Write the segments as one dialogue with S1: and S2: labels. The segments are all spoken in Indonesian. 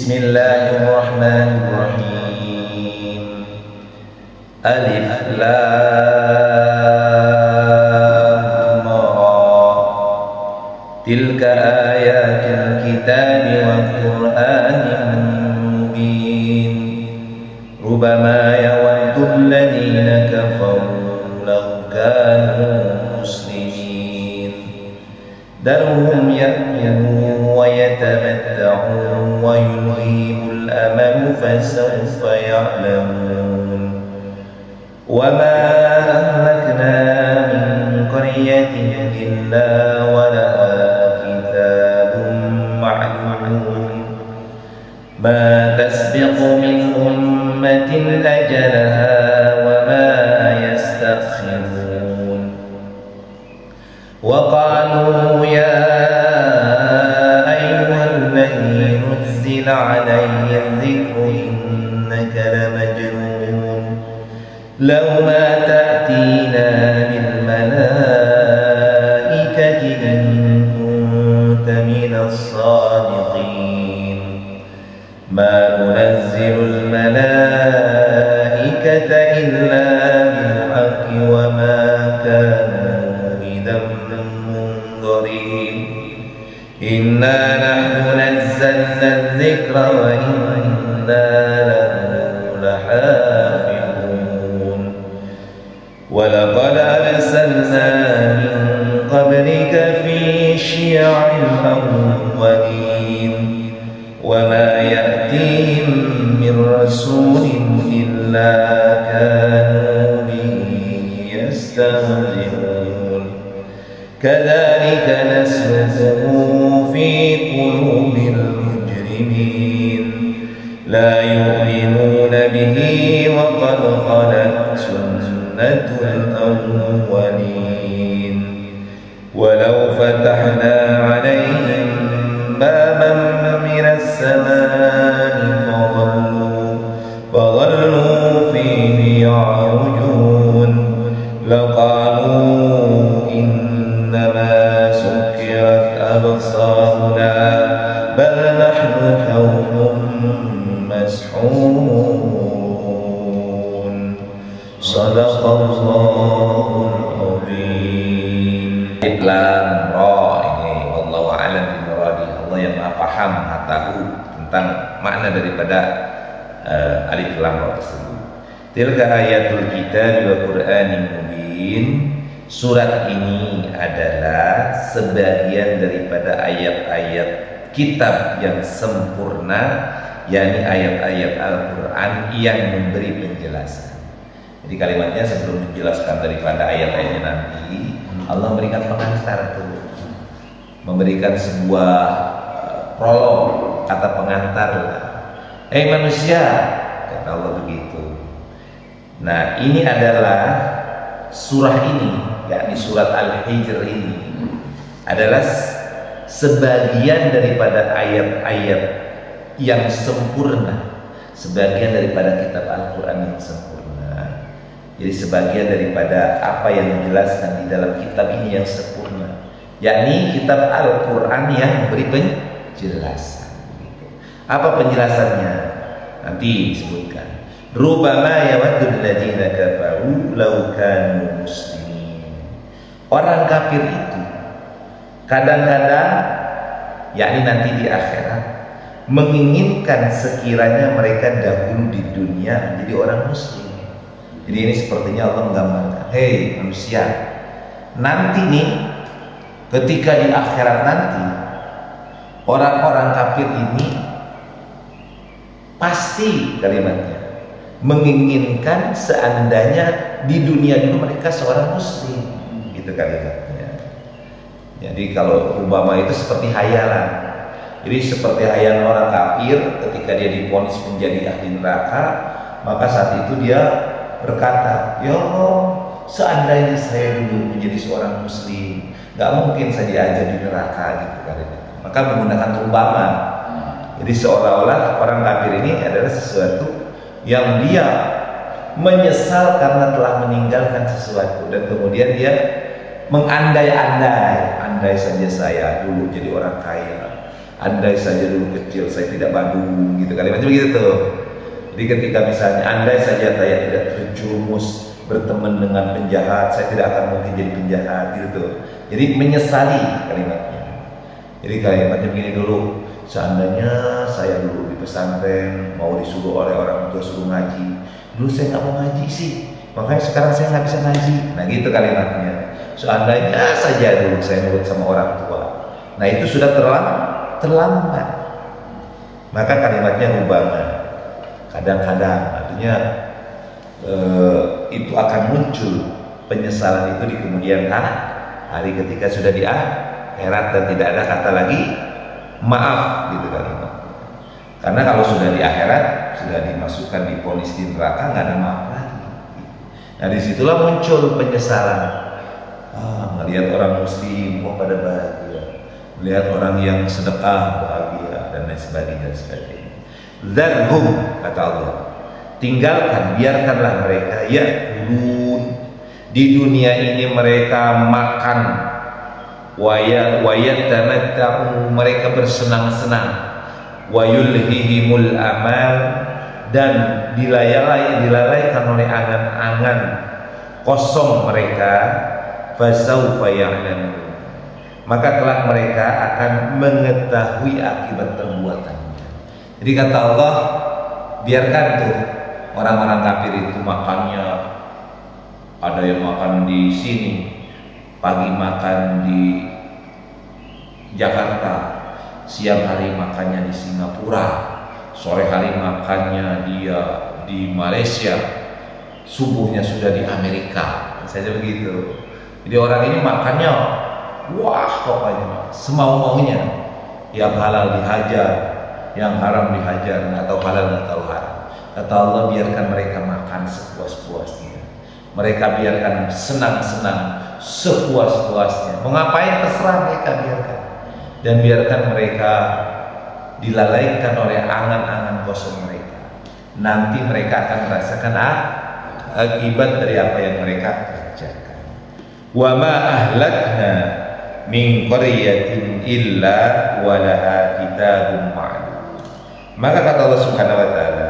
S1: Bismillahirrahmanirrahim. Alif Lam Ra. Tilka ayatul kitabi wa Qur'anin mubin. Rubama yawaddu alladhina kafaru law kanu muslimin. Darhum ya'kulu wa yatamatta'u wa yulhihimul amalu fasawfa ya'lamun. Wa ma ahlakna min qaryatin illa wa laha kitabun ma'lum. Ma tasbiqu min ummatin ajalaha wa ma yastakhirun. Wa qalu ya ayyuhalladzi nuzzila alayhi adh-dhikru innaka lamajnun. Law ma ta'tina bil malaikati in kunta minas sadiqin. Ma nunazzilul malaikata illa bil haqqi wa ma kanu idzan munzirin. Inna nahnu nazzalna adh-dhikra wa inna lahu lahafidhun. Wa laqad arsalna min qablika fi syi'il awwalin. Wa ma ya'tihim min rasulin illa kanu bihi yastahzi'un. Kadzalika nasluquhu fi qulubil mujrimin. La yu'minuna bihi wa qad khalat sunnatul awwalin. Walau fatahna 'alaihim baban minas samaa'i fadhallu fihi ya'rujun. Laqalu innama sukkirat absaruna bal nahnu qawmun mash'un. Shadaqallahul azim. Alif Lam Ra. Ini wallahu a'lam bimuradi. Allah yang Maha paham, Maha tahu tentang makna daripada Alif Lam Ra tersebut. Tilka ayatul kitab wa Qur'anin mubin. Surat ini adalah sebagian daripada ayat-ayat kitab yang sempurna, yakni ayat-ayat Al-Quran yang memberi penjelasan. Jadi kalimatnya sebelum menjelaskan daripada ayat-ayatnya nanti, Allah memberikan pengantar tuh, memberikan sebuah prolog, kata pengantar. Manusia, kata Allah begitu. Nah, ini adalah surah ini, yakni surat Al-Hijr ini adalah sebagian daripada ayat-ayat yang sempurna, sebagian daripada kitab Al-Quran yang sempurna. Jadi sebagian daripada apa yang dijelaskan di dalam kitab ini yang sempurna, yakni kitab Al-Quran yang memberi penjelasan. Apa penjelasannya? Nanti disebutkan. Rubama yawaddul ladzina kafaru law kanu muslimin. Orang kafir itu kadang-kadang, yakni nanti di akhirat, menginginkan sekiranya mereka dahulu di dunia jadi orang muslim. Jadi ini sepertinya Allah menggambarkan, hei manusia, nanti nih ketika di akhirat nanti orang-orang kafir ini pasti kalimatnya menginginkan seandainya di dunia dulu mereka seorang muslim, gitu kalimatnya. Jadi kalau umpama itu seperti hayalan. Jadi seperti hayalan orang kafir ketika dia divonis menjadi ahli neraka, maka saat itu dia berkata, ya Allah, seandainya saya dulu menjadi seorang muslim, nggak mungkin saya diajar di neraka, gitu kalimatnya. Maka menggunakan umpama. Jadi seolah-olah orang kafir ini adalah sesuatu yang dia menyesal karena telah meninggalkan sesuatu, dan kemudian dia mengandai-andai, andai saja saya dulu jadi orang kaya, andai saja dulu kecil saya tidak badung, gitu kalimatnya begitu tuh. Jadi ketika misalnya andai saja saya tidak terjerumus berteman dengan penjahat, saya tidak akan mungkin jadi penjahat, gitu tuh. Jadi menyesali kalimatnya. Jadi kalimatnya begini dulu, seandainya saya dulu di pesantren mau disuruh oleh orang tua suruh ngaji, dulu saya nggak mau ngaji sih, makanya sekarang saya nggak bisa ngaji. Nah gitu kalimatnya. Seandainya saja dulu saya nurut sama orang tua, nah itu sudah terlambat. Maka kalimatnya rubama. Kadang-kadang artinya itu akan muncul penyesalan itu di kemudian hari ketika sudah di akhirat dan tidak ada kata lagi maaf, gitu kalimat. Karena kalau sudah di akhirat sudah dimasukkan di vonis di neraka, nggak ada maaf lagi. Nah disitulah muncul penyesalan. Melihat orang muslim pada bahagia, melihat orang yang sedekah bahagia, dan lain sebagainya. Dzarhum, kata Allah, tinggalkan, biarkanlah mereka ya'kulun, di dunia ini mereka makan, wayatamatta'u, mereka bersenang-senang, wayulhihimul amal, dan dilalaikan oleh angan-angan kosong mereka, fasaufa ya'lamun, maka kelak mereka akan mengetahui akibat perbuatannya. Jadi kata Allah, biarkan tuh orang-orang kafir itu makannya, ada yang makan di sini, pagi makan di Jakarta, siang hari makannya di Singapura, sore hari makannya dia di Malaysia, subuhnya sudah di Amerika, saja begitu. Jadi orang ini makannya wah pokoknya semau-maunya, yang halal dihajar, yang haram dihajar, nggak tahu halal nggak tahu haram. Kata Allah, biarkan mereka makan sepuas-puasnya, mereka biarkan senang-senang sepuas-puasnya, mau ngapain terserah mereka, biarkan. Dan biarkan mereka dilalaikan oleh angan-angan kosong mereka. Nanti mereka akan merasakan akibat dari apa yang mereka kerjakan. Wa ma ahlakna min qaryatin illa walaha kitabun ma'lum. Maka kata Allah Subhanahu wa taala,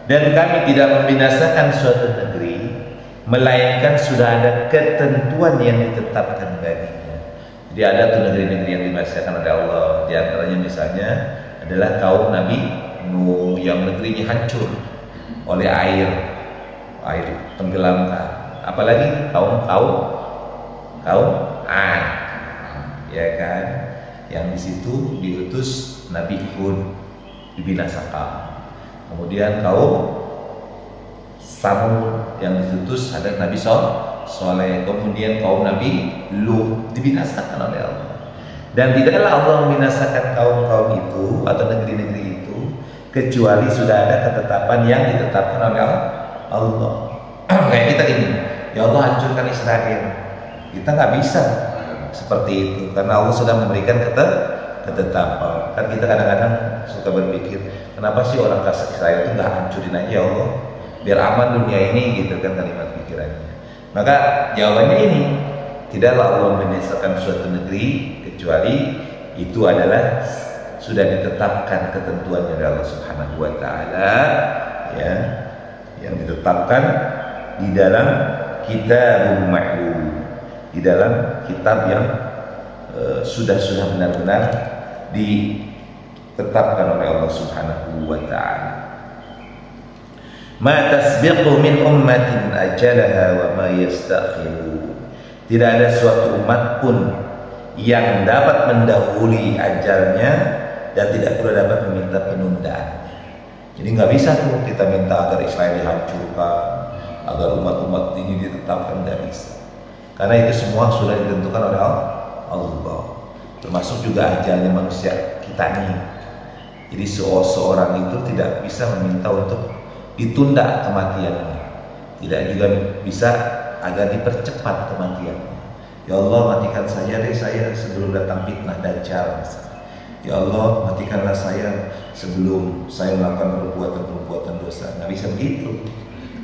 S1: dan kami tidak membinasakan suatu negeri melainkan sudah ada ketentuan yang ditetapkan baginya. Jadi ada tuh negeri-negeri yang dibinasakan oleh Allah. Di antaranya misalnya adalah kaum Nabi Nuh yang negerinya hancur oleh air tenggelamkan. Apalagi kaum Ad, ya kan, yang di situ diutus Nabi Hud, dibinasakan. Kemudian kaum Samud yang diutus ada Nabi Soleh. Kemudian kaum Nabi Lut dibinasakan oleh Allah. Dan tidaklah Allah membinasakan kaum-kaum itu atau negeri-negeri itu kecuali sudah ada ketetapan yang ditetapkan oleh Allah. Kayak kita ini, ya Allah hancurkan Israel, kita nggak bisa seperti itu karena Allah sudah memberikan ketetapan. Kan kita kadang-kadang suka berpikir, kenapa sih orang kasar Israel itu nggak hancurin aja ya Allah, biar aman dunia ini, gitu kan kalimat pikirannya. Maka jawabannya ini, tidaklah Allah membinasakan suatu negeri kecuali itu adalah sudah ditetapkan ketentuannya dari Allah Subhanahu wa taala, ya, yang ditetapkan di dalam kitabun ma'lum, di dalam kitab yang sudah benar-benar ditetapkan oleh Allah Subhanahu wa taala. Ma tasbiqu min ummatin ajalaha wa ma yastakhiru. Tidak ada suatu umat pun yang dapat mendahului ajalnya dan tidak pula dapat meminta penundaannya. Jadi nggak bisa tuh kita minta agar Israel dihancurkan, agar umat-umat ini ditetapkan, tidak bisa. Karena itu semua sudah ditentukan oleh Allah. Termasuk juga ajalnya manusia kita ini. Jadi seorang itu tidak bisa meminta untuk ditunda kematiannya, tidak juga bisa agar dipercepat kematiannya. Ya Allah, matikan saja deh saya sebelum datang fitnah Dajjal misalnya. Ya Allah, matikanlah saya sebelum saya melakukan perbuatan dosa. Nggak bisa begitu,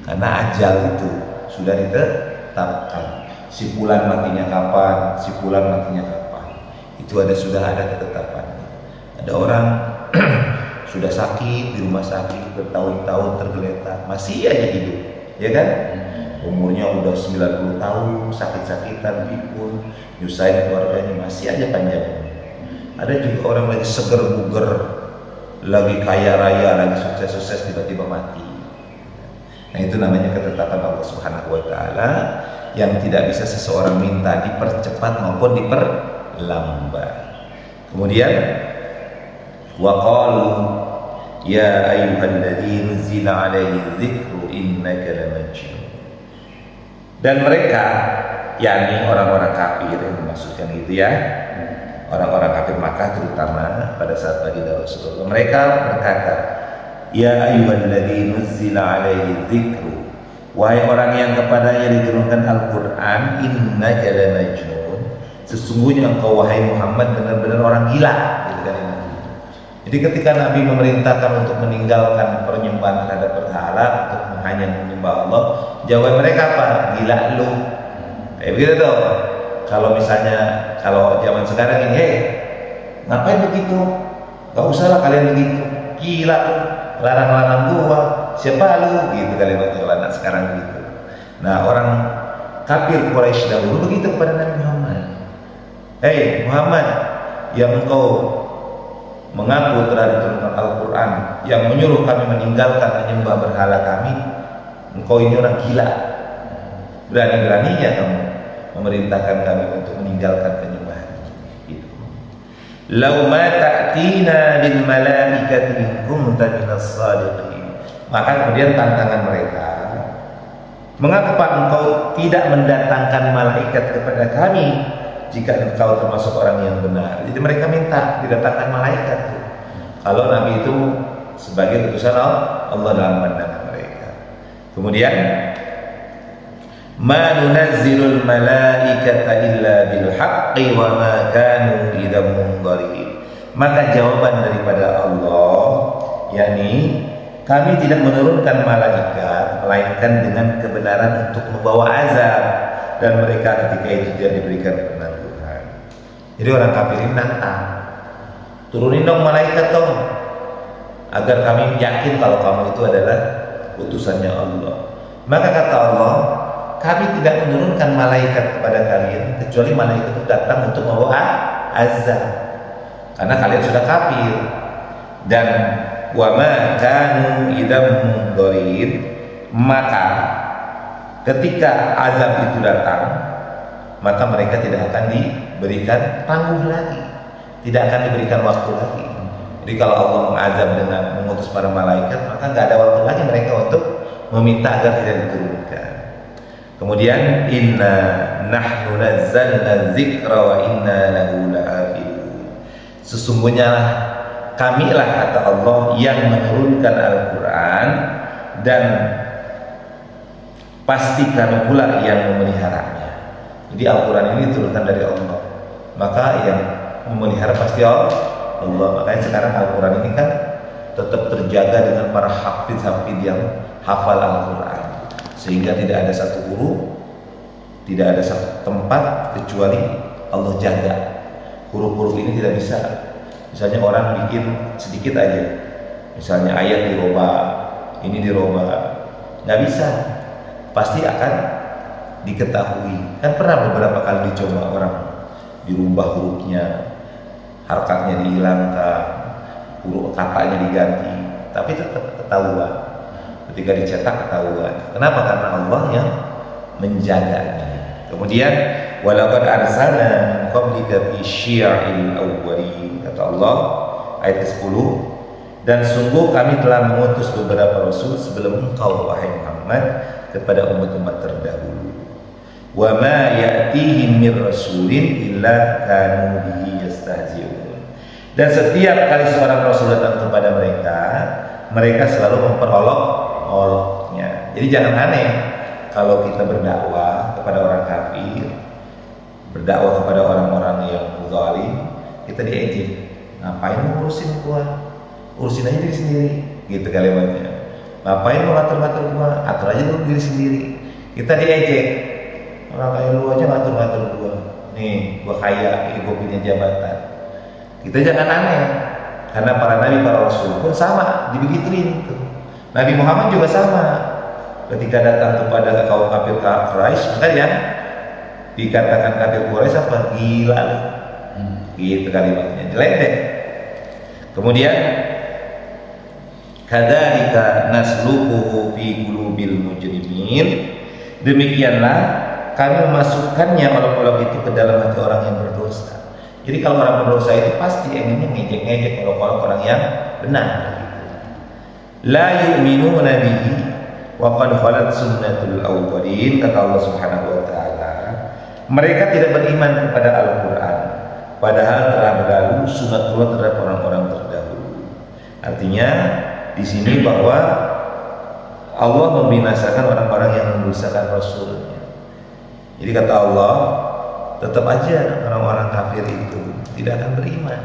S1: karena ajal itu sudah ditetapkan. Si fulan matinya kapan, si fulan matinya kapan, itu sudah ada ketetapannya. Ada orang sudah sakit di rumah sakit bertahun-tahun tergeletak, masih aja hidup, ya kan? Umurnya udah 90 tahun, sakit-sakitan, pikun, nyusahin keluarganya, masih aja panjang. Ada juga orang lagi seger buger, lagi kaya raya, lagi sukses-sukses, tiba-tiba mati. Nah, itu namanya ketetapan Allah Subhanahu wa taala yang tidak bisa seseorang minta dipercepat maupun diperlambat. Kemudian waqalu ya ayyuhalladzi nuzila alaihi dzikru innaka lamajnun. Dan mereka, yakni orang-orang kafir yang dimaksudkan gitu ya, orang-orang kafir Makkah terutama pada saat baginda Rasulullah, mereka berkata, ya ayyuhalladzi nuzila alaihi dzikru, wahai orang yang kepadanya diturunkan Al-Quran, innaka lamajnun, sesungguhnya engkau wahai Muhammad benar-benar orang gila, gitu kan. Jadi ketika Nabi memerintahkan untuk meninggalkan penyembahan terhadap berhala untuk hanya menyembah Allah, jawaban mereka apa? Gila lu. Kayak begitu tuh. Kalau misalnya kalau zaman sekarang ini, hey, ngapain begitu? Gak usah lah kalian begitu. Gila lu, larang-larang gua. Siapa lu? Gitu kalimatnya anak sekarang gitu. Nah, orang kafir Quraisy dahulu begitu kepada Nabi Muhammad. Hey Muhammad, yang engkau mengaku telah diturunkan Al-Quran, yang menyuruh kami meninggalkan menyembah berhala kami, engkau ini orang gila. Berani-beraninya kamu memerintahkan kami untuk meninggalkan penyembahan itu. Lau ma ta'tina bil malaikati in kunta minas shadiqin. Maka kemudian tantangan mereka, mengapa engkau tidak mendatangkan malaikat kepada kami jika engkau termasuk orang yang benar? Jadi mereka minta didatangkan malaikat kalau Nabi itu sebagai utusan Allah dalam pandangan mereka. Kemudian ma nunazzilul malaikata illa bil haqqi wa ma kanu idzam munzarin. Maka jawaban daripada Allah, yakni kami tidak menurunkan malaikat melainkan dengan kebenaran untuk membawa azab, dan mereka ketika itu tidak diberikan kebenaran Tuhan. Jadi orang kafir ini nantang, turunin dong malaikat dong, agar kami yakin kalau kamu itu adalah utusannya Allah. Maka kata Allah, kami tidak menurunkan malaikat kepada kalian kecuali malaikat itu datang untuk membawa azab, karena kalian sudah kafir. Dan wa ma kanu idzam munzarin, maka ketika azab itu datang, maka mereka tidak akan diberikan tangguh lagi, tidak akan diberikan waktu lagi. Jadi kalau Allah mengazab dengan mengutus para malaikat, maka nggak ada waktu lagi mereka untuk meminta agar tidak diturunkan. Kemudian inna nahnu nazzalna dzikra wa inna lahu lahafizun. Sesungguhnya kamilah, kata Allah, yang menurunkan Al-Quran, dan pasti kami pula yang memeliharanya. Jadi Al-Quran ini diturunkan dari Allah, maka yang memelihara pasti Allah. Makanya sekarang Al-Quran ini kan tetap terjaga dengan para hafid-hafid yang hafal Al-Quran, sehingga tidak ada satu guru, tidak ada satu tempat kecuali Allah jaga. Huruf-huruf ini tidak bisa, misalnya orang bikin sedikit aja, misalnya ayat dirubah, ini dirubah, nggak bisa, pasti akan diketahui. Kan pernah beberapa kali dicoba orang dirubah hurufnya, harakatnya dihilangkan, huruf katanya diganti, tapi tetap ketahuan. Ketika dicetak ketahuan. Kenapa? Karena Allah yang menjaganya. Kemudian walaqad arsalna min qablika fi syi'il awwalin, kata Allah ayat ke-10, dan sungguh kami telah mengutus beberapa rasul sebelum engkau wahai Muhammad kepada umat-umat terdahulu. Wa ma ya'tihim mir rasulin illa kanu bihi yastahzi'un. Dan setiap kali seorang rasul datang kepada mereka, mereka selalu memperolok-oloknya. Jadi jangan aneh kalau kita berdakwah kepada orang kafir, berdakwah kepada orang-orang yang zalim, kita diejek. Ngapain mau urusin gua? Urusin aja diri sendiri, gitu kalimatnya. Ngapain mau ngatur-ngatur gua? Atur aja dulu diri sendiri. Kita diejek. Orang kayak lu aja ngatur-ngatur gua. Nih, gua kaya, gua punya jabatan. Kita jangan aneh. Karena para nabi, para rasul pun sama, dibegituin itu. Nabi Muhammad juga sama. Ketika datang kepada kaum kafir Quraisy, maka dia dikatakan kafir Quraisy apa? Gila. Gitu kalimatnya, jelek deh. Kemudian kadzalika nasluquhu fi qulubil mujrimin. Demikianlah kami memasukkannya orang-orang itu ke dalam hati orang yang berdosa. Jadi kalau orang berdosa itu pasti inginnya ngejek-ngejek orang-orang yang benar. La yu'minuna bihi wa qad khalat sunnatul awwalin, kata Allah Subhanahu wa taala. Mereka tidak beriman kepada Al-Qur'an, padahal telah berlalu sunatullah terhadap orang-orang terdahulu. Artinya di sini bahwa Allah membinasakan orang-orang yang mendustakan Rasulnya. Jadi kata Allah, tetap aja orang-orang kafir itu tidak akan beriman,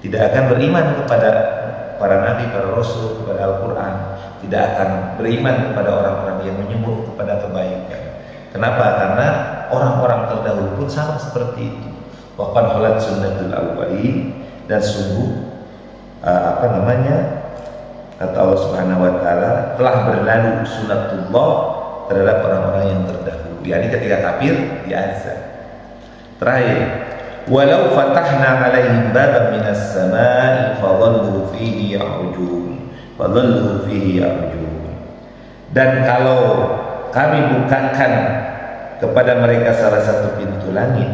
S1: tidak akan beriman kepada para nabi, para rasul, kepada Al-Quran, tidak akan beriman kepada orang-orang yang menyuruh kepada kebaikan. Kenapa? Karena orang-orang terdahulu pun sama seperti itu. Wa qad khalat sunnatul awwalin, dan sungguh kata Allah Subhanahu wa taala, telah berlalu sunatullah terhadap orang-orang yang terdahulu. Yani ketika kafir diazab. Terakhir, walau fatahna alaihim baban minas samai fadhallu fihi ya'rujun. Dan kalau kami bukakan kepada mereka salah satu pintu langit,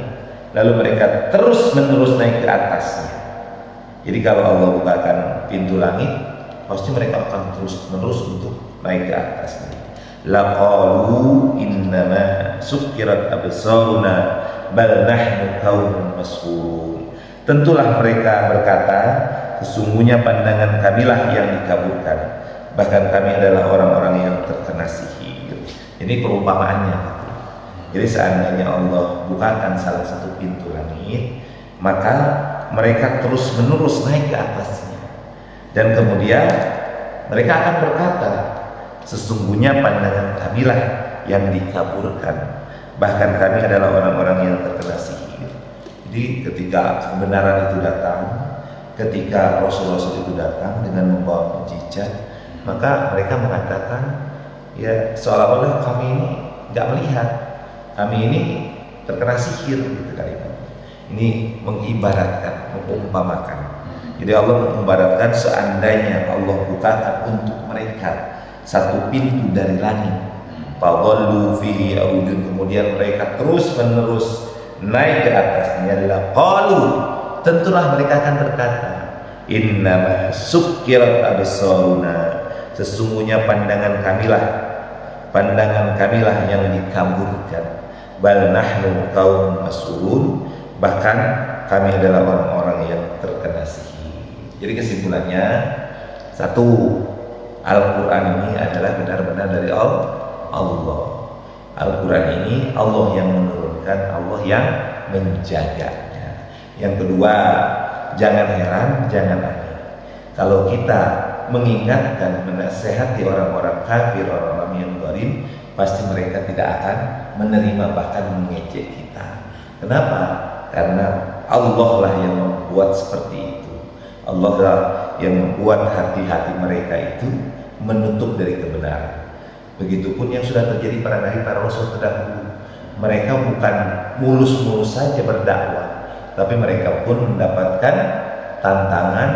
S1: lalu mereka terus-menerus naik ke atasnya. Jadi kalau Allah bukakan pintu langit, pasti mereka akan terus-menerus untuk naik ke atasnya. Laqalu innama sukkirat absaruna bal nahnu qaumun mas'ulun. Tentulah mereka berkata, sesungguhnya pandangan kamilah yang dikaburkan, bahkan kami adalah orang-orang yang terkena sihir. Ini perumpamaannya. Jadi seandainya Allah bukakan salah satu pintu langit, maka mereka terus-menerus naik ke atasnya. Dan kemudian mereka akan berkata, sesungguhnya pandangan kamilah yang dikaburkan, bahkan kami adalah orang-orang yang terkena sihir. Jadi ketika kebenaran itu datang, ketika Rasul-Rasul itu datang dengan membawa mukjizat, maka mereka mengatakan, ya seolah-olah kami ini nggak melihat, kami ini terkena sihir, gitu kalimat. Ini mengibaratkan, mengumpamakan. Jadi Allah mengibaratkan seandainya Allah bukakan untuk mereka satu pintu dari langit, fadhallu fihi ya'rujun, kemudian mereka terus-menerus naik ke atasnya, laqalu, tentulah mereka akan berkata, innama sukkirat absaruna, sesungguhnya pandangan kamilah yang dikaburkan, bal nahnu qaum mas'ulun, bahkan kami adalah orang-orang yang terkena sihir. Jadi kesimpulannya, satu, Al-Quran ini adalah benar-benar dari Allah. Al-Quran ini Allah yang menurunkan, Allah yang menjaganya. Yang kedua, jangan heran, jangan aneh kalau kita mengingatkan, menasehati orang-orang kafir, orang-orang yang zalim, pasti mereka tidak akan menerima, bahkan mengejek kita. Kenapa? Karena Allah lah yang membuat seperti itu. Allah lah yang membuat hati-hati mereka itu menutup dari kebenaran. Begitupun yang sudah terjadi para nabi, para rasul terdahulu. Mereka bukan mulus-mulus saja berdakwah, tapi mereka pun mendapatkan tantangan,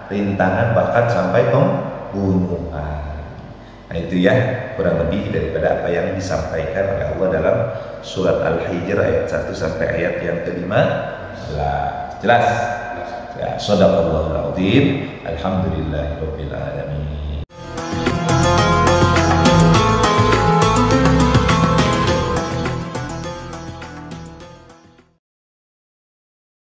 S1: rintangan, bahkan sampai pembunuhan. Nah itu ya kurang lebih daripada apa yang disampaikan oleh Allah dalam surat Al-Hijr ayat 1 sampai ayat yang ke-15. Jelas? Ya, shadaqallahul azim. Alhamdulillahirabbil alamin.